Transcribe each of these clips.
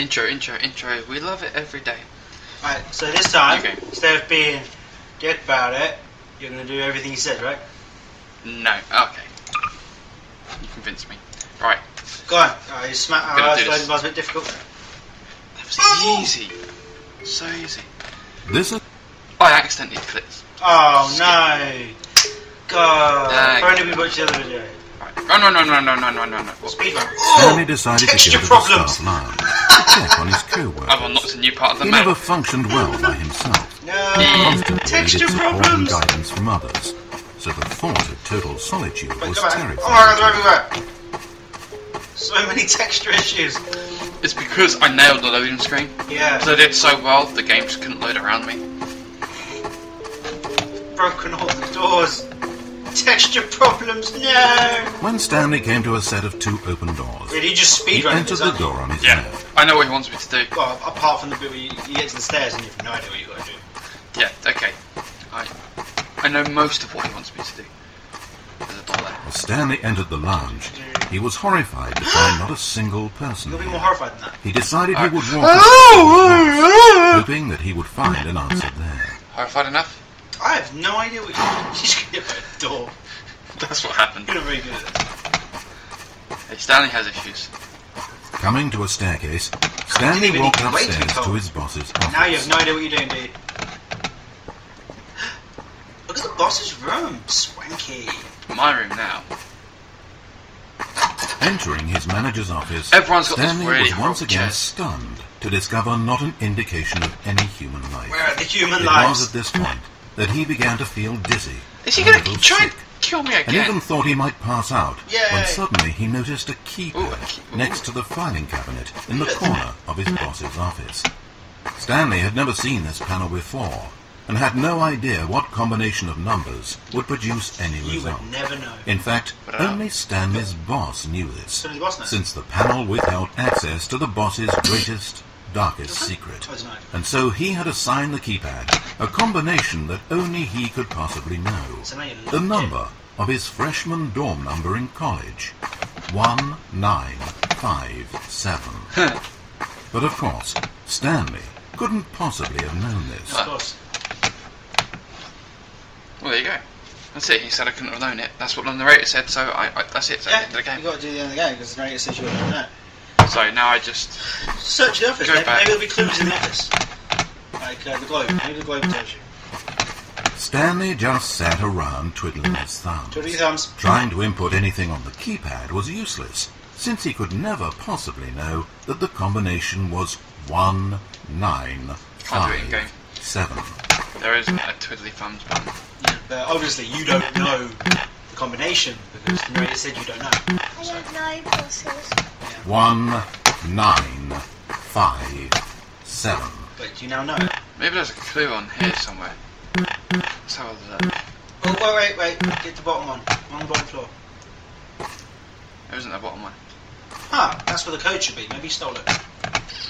Intro. We love it every day. Right, so this time, instead of being dead about it, you're going to do everything he said, right? No. Okay. You convinced me. Right. Go on. Alright, it's a bit difficult. That was easy. So easy. I accidentally clicked. Oh no! God! Only we watched the other video. No. Speed run. Stanley decided to go to the staff lounge to check on his co-workers. I've unlocked a new part of the He map. never functioned well by himself. No! Constantly Texture needed support and problems! guidance from others, so the thought of total solitude was terrifying. Oh my God, they're everywhere! So many texture issues. It's because I nailed the loading screen. Yeah. So I did so well, the game just couldn't load around me. Broken all the doors. Texture problems, no! When Stanley came to a set of 2 open doors, Really, he just he speedrun entered the door on his left. I know what he wants me to do. Well, apart from the bit where you get to the stairs and you have no idea what you got to do. Yeah, okay. I know most of what he wants me to do. There's a door there. As Stanley entered the lounge, he was horrified to find not a single person You'll be there. more horrified than that. He decided he would walk across, hoping that he would find an answer there. Horrified enough? I have no idea what you're doing. You just get by a door. That's what happened. You're not very good at it. Hey, Stanley has issues. Coming to a staircase, Stanley walked upstairs to his boss's office. Now you have no idea what you're doing, do you? Look at the boss's room. Swanky. My room now. Entering his manager's office, Everyone's got Stanley this really was once again chairs. stunned to discover not an indication of any human life. Where are the human It lives? was at this point that he began to feel dizzy. Is he a going little to try and sick, kill me and again? even thought he might pass out Yay. when suddenly he noticed a keypad Ooh. next to the filing cabinet in the corner of his boss's office. Stanley had never seen this panel before and had no idea what combination of numbers would produce any You result. would never know. In fact, only Stanley's boss knew this, So does the boss know? since the panel withheld access to the boss's greatest, darkest secret. Oh, it's not. And so he had assigned the keypad a combination that only he could possibly know. So now you The locked number of his freshman dorm number in college. 1957. But of course, Stanley couldn't possibly have known this. Of course. Well, there you go. That's it. He said I couldn't have known it. That's what the narrator said, so that's it. It's the end of the You game. got to do the end of the game because the narrator says you wouldn't know. So now I just... Search the office. Go Maybe back. there'll be clues in the office. Like the globe. Maybe the globe tells you. Stanley just sat around twiddling his thumbs. Twiddle your thumbs. Trying to input anything on the keypad was useless, since he could never possibly know that the combination was 1957. There isn't a twiddly thumbs button. Yeah, but obviously you don't know the combination because the narrator said you don't know. I don't know bosses. 1957. But you now know. Maybe there's a clue on here somewhere. Let's have a look. Oh, wait. Get the bottom one. On the bottom floor. There isn't a bottom one. Ah, that's where the code should be. Maybe he stole it.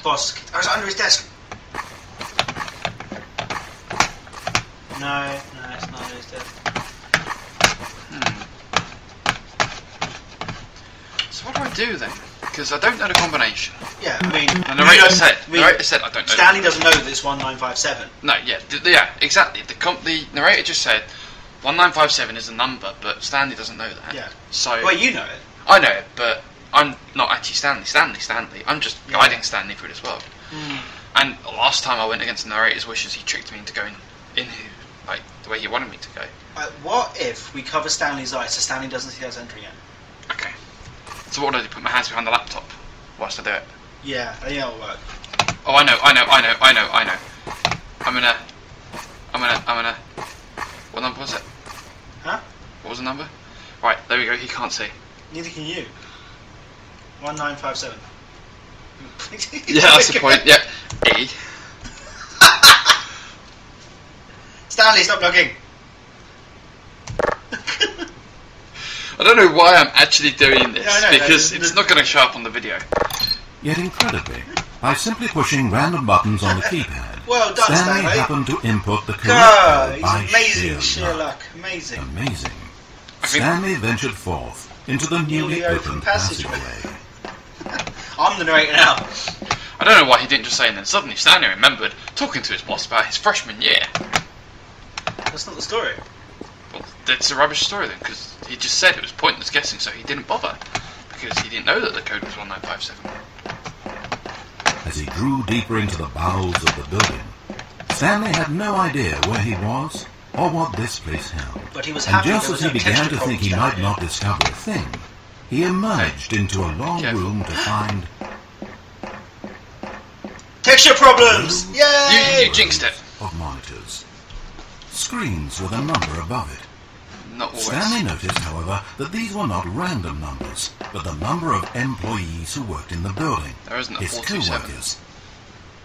Boss, I was under his desk. No, it's not under his desk. So what do I do then? Because I don't know the combination. Yeah, I mean... The narrator said I don't know. Stanley doesn't know that it's 1957. No, yeah, exactly. The narrator just said 1957 is a number, but Stanley doesn't know that. Yeah. So Well, you know it. I know it, but I'm not actually Stanley. I'm just guiding Stanley through this world. And last time I went against the narrator's wishes, he tricked me into going in like the way he wanted me to go. What if we cover Stanley's eyes so Stanley doesn't see us entering it? Okay. So what do I do? Put my hands behind the laptop whilst I do it? Yeah, I think that'll work. Oh, I know. I'm gonna. What number was it? Huh? What was the number? Right, there we go. He can't see. Neither can you. 1957. Yeah, that's the point. Yeah. E. Stanley, stop looking. I don't know why I'm actually doing this, Yeah, I know, because it's not going to show up on the video. Yet incredibly, by simply pushing random buttons on the keypad, Well done, Stanley Stanley. happened to input the correct God, code he's by amazing. sheer Sheer luck. luck. Amazing. Amazing. I think- Stanley ventured forth into the newly opened passageway. I'm the narrator now. I don't know why he didn't just say, and then suddenly Stanley remembered talking to his boss about his freshman year. That's not the story. Well, it's a rubbish story then, because he just said it was pointless guessing, so he didn't bother. Because he didn't know that the code was 1957. As he drew deeper into the bowels of the building, Stanley had no idea where he was or what this place held. But he was and happy just as he began to think he might not discover a thing, he emerged into a long room to find... Texture problems! Yay! You jinxed it. ...of monitors. Screens with a number above it. Not always. Stanley noticed, however, that these were not random numbers, but the number of employees who worked in the building. There isn't a his 427. co-workers.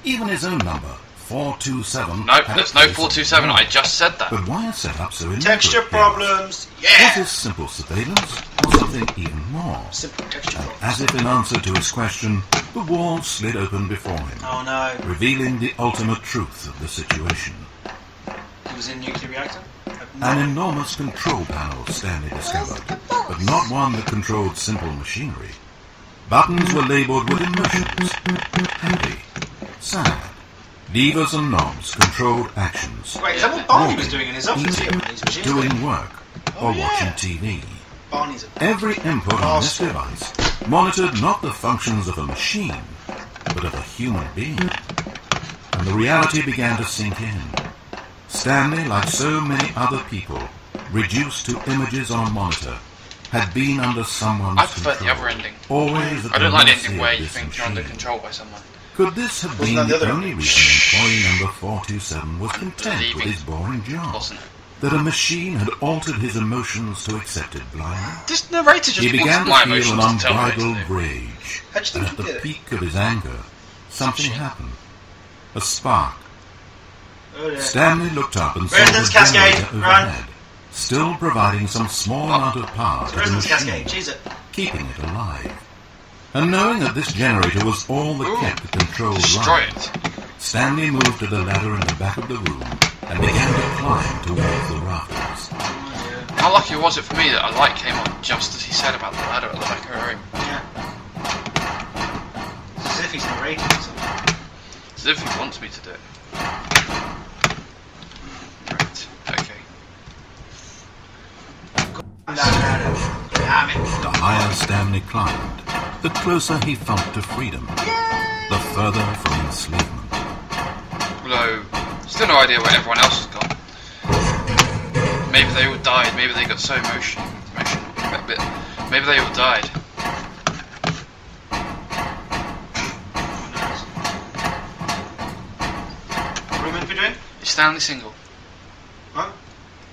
Even his own number, 427... No, there's no 427, I just said that. But why set up so Texture elaborate problems! Was Yeah! this simple surveillance, or something even more? Simple texture And problems. as if in answer to his question, the wall slid open before him, Oh no. revealing the ultimate truth of the situation. He was in a nuclear reactor? An enormous control panel Stanley discovered, but not one that controlled simple machinery. Buttons were labelled with emotions. Happy, sad. Levers and knobs controlled actions. Wait, is that what Barney was doing in his office here? Eating, When these machines doing were- work, or watching TV. Barney's a... Every input on this device monitored not the functions of a machine, but of a human being. And the reality began to sink in. Stanley, like so many other people, reduced to images on a monitor, had been under someone's I prefer control. the other ending. Always at I don't the like the mercy ending of where you this think you're under machine. control by someone. Could this have Wasn't been that the the other only one? reason employee number 427 was content with Leaving. his boring job? Wasn't. That a machine had altered his emotions to accept it blindly? This narrator just He began wants my to feel emotions an to tell me what to unbridled do. rage, How'd you think and at he the did it? peak of his anger, something happened. A spark. Oh yeah. Stanley looked up and saw Resonance the cascade, generator run. overhead, still providing some small amount of power to the Resonance machine, cascade, cheese it. keeping it alive. And knowing that this generator was all that Ooh, kept the control Destroy running, it. Stanley moved to the ladder in the back of the room and began to climb towards the rafters. How lucky was it for me that a light came on just as he said about the ladder at the back of the room? Yeah. It's as if he's narrating something. As if he wants me to do it. Right, okay. Damn it. The higher Stanley climbed, the closer he felt to freedom, the further from enslavement. Although, still no idea where everyone else has gone. Maybe they all died, maybe they got so emotional. Maybe they all died. What are we meant to be doing? Is Stanley single? Huh?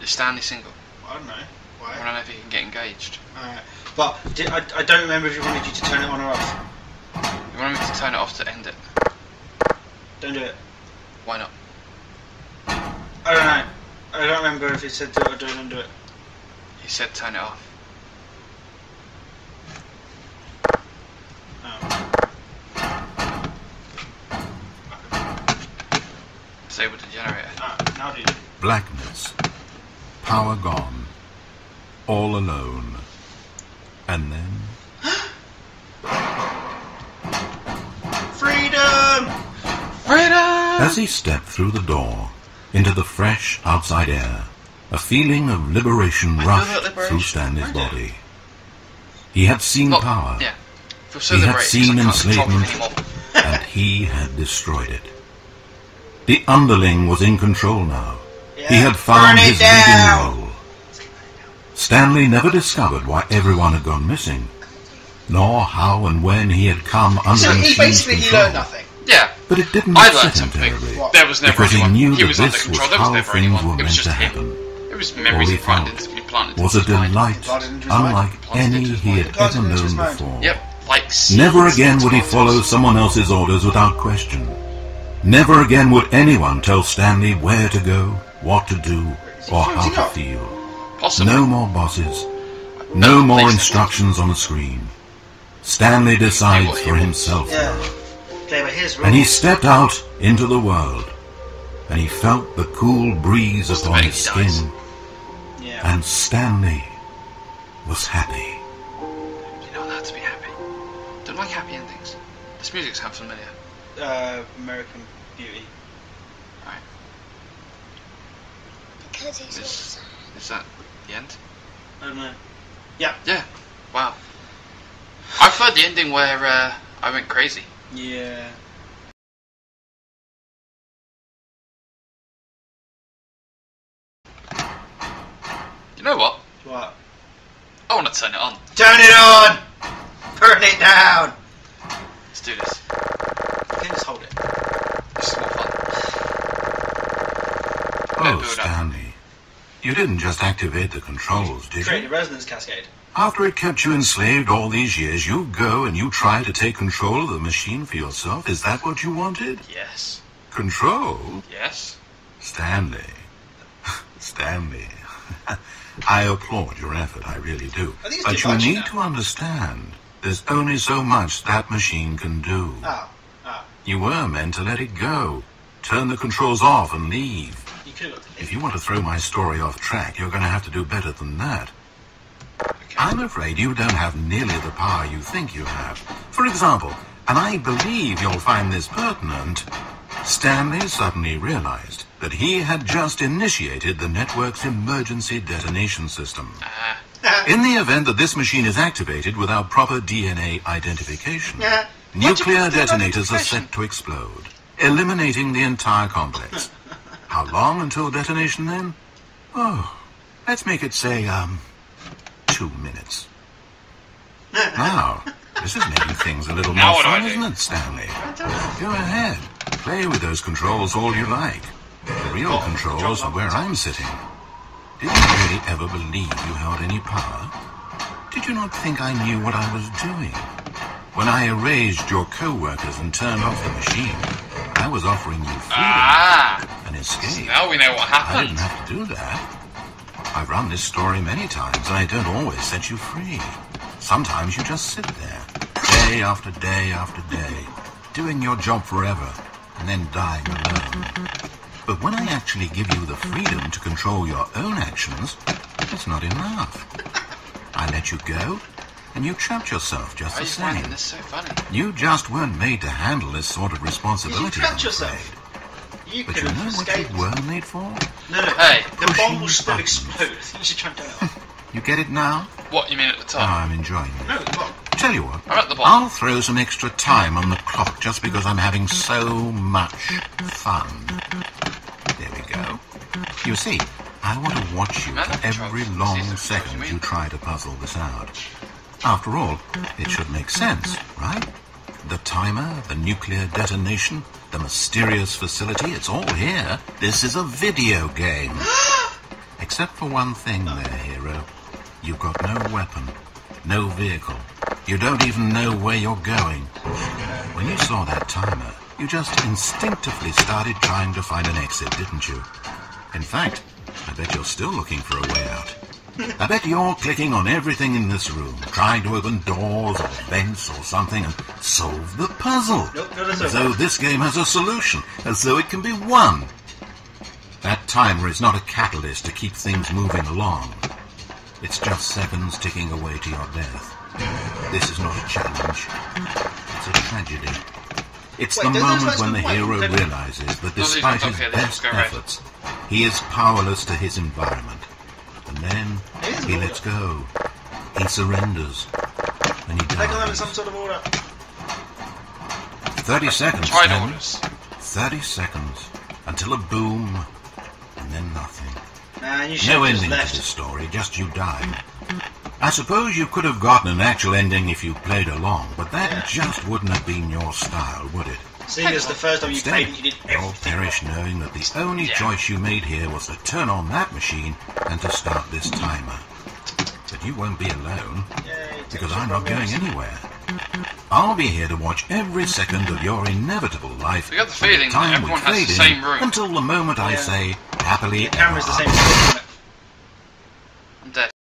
Is Stanley single? I don't know. I Why? don't know if he can get engaged. But I don't remember if you wanted you to turn it on or off. You want me to turn it off to end it? Don't do it. Why not? I don't know. I don't remember if it said do it or don't do it. He said turn it off. Disable the generator. Now do you? Blackness, power gone, all alone. And then... Freedom! Freedom! As he stepped through the door into the fresh outside air, a feeling of liberation I feel rushed that liberation. through Stanley's I do. body. He had seen Not- power, Yeah. Feel so He had liberated, seen I can't control him enslavement. anymore. and he had destroyed it. The underling was in control now. He had found Burn it his down! leading role. Stanley never discovered why everyone had gone missing, nor how and when he had come under So the he machine's basically control. learned nothing. Yeah. But it didn't I upset learned him something. terribly, There was never because he anyone. knew He that was under this was control. There was how never things anyone. were It meant was to just him. happen. It was All memories he he planted felt into planted was a into his mind. delight Planted into his mind. unlike Planted any into his he mind. had Planted ever into his known mind. before. Yep. Like Never seeds again would he into follow tomatoes. someone else's orders without question. Never again would anyone tell Stanley where to go, what to do, or how to feel. Possibly. No more bosses. No more instructions on the screen. Stanley decides for himself Yeah. now. Okay, but here's rules. And he stepped out into the world. And he felt the cool breeze What's the upon betting his he dies? skin. Yeah. And Stanley was happy. You know how to be happy. Don't like happy endings. This music sounds familiar. American Beauty. Right. Because he's all sad. Is that the end? I don't know. Yeah. Yeah. Wow. I've heard the ending where I went crazy. Yeah. You know what? What? I want to turn it on. Turn it on! Burn it down! Let's do this. You can just hold it. This is more fun. Oh, Stanley. You didn't just activate the controls, did Create you? a resonance cascade. After it kept you enslaved all these years, you go and you try to take control of the machine for yourself? Is that what you wanted? Yes. Control? Yes. Stanley. Stanley. I applaud your effort, I really do. I think it's But too you much need now. to understand, there's only so much that machine can do. Oh. You were meant to let it go. Turn the controls off and leave. You could have got to leave. If you want to throw my story off track, you're going to have to do better than that. Okay. I'm afraid you don't have nearly the power you think you have. For example, and I believe you'll find this pertinent, Stanley suddenly realized that he had just initiated the network's emergency detonation system. In the event that this machine is activated without proper DNA identification, nuclear detonators are set to explode, eliminating the entire complex. How long until detonation then? Oh, let's make it say, 2 minutes. Now, this is making things a little Now more what do I fun, do? isn't it, Stanley? Go ahead. Play with those controls all you like. The real controls are where I'm sitting. Did you really ever believe you held any power? Did you not think I knew what I was doing? When I erased your co-workers and turned off the machine, I was offering you freedom, an escape. Now we know what I happened. didn't have to do that. I've run this story many times, and I don't always set you free. Sometimes you just sit there, day after day after day, doing your job forever, and then dying alone. But when I actually give you the freedom to control your own actions, it's not enough. I let you go, and you trapped yourself just Why are the you finding same. this so funny? You just weren't made to handle this sort of responsibility, I'm trapped yourself. afraid. You But could you have know what escaped. you were made for? No. Hey. The bomb will Pushing still buttons. explode. I think you should try and turn it off. You get it now? What, you mean at the Oh, top? I'm enjoying it. No, the bomb. Tell you what, I'm at the bottom. I'll throw some extra time on the clock just because I'm having so much fun. There we go. You see, I want to watch you Man, for every controls. long These are controls, second you mean? you try to puzzle this out. After all, it should make sense, right? The timer, the nuclear detonation, the mysterious facility, it's all here. This is a video game. Except for one thing there, hero. You've got no weapon, no vehicle. You don't even know where you're going. When you saw that timer, you just instinctively started trying to find an exit, didn't you? In fact, I bet you're still looking for a way out. I bet you're clicking on everything in this room, trying to open doors or vents or something and solve the puzzle. Nope, not at As all. though this game has a solution, as though it can be won. That timer is not a catalyst to keep things moving along. It's just seconds ticking away to your death. This is not a challenge. It's a tragedy. It's Wait, the those moment lights when the go white. hero Don't- realizes that Those despite lights his don't go, they best just go red. efforts, he is powerless to his environment. And then It is he an lets go. He surrenders. And he Take them in dies. some sort of order. 30 seconds, Tried then. orders. 30 seconds. Until a boom. And then nothing. Man, you should No have just ending to this left. story, just you dying. I suppose you could have gotten an actual ending if you played along, but that just wouldn't have been your style, would it? Seeing as the first time you Instead, played it, you did you'll everything. perish knowing that the only Yeah. choice you made here was to turn on that machine and to start this timer. But you won't be alone, Yay, because take I'm some not going problems. anywhere. I'll be here to watch every second of your inevitable life. I got the from feeling that time we everyone has the fade same in room. Until the moment I Yeah. say, happily The camera's the ever same.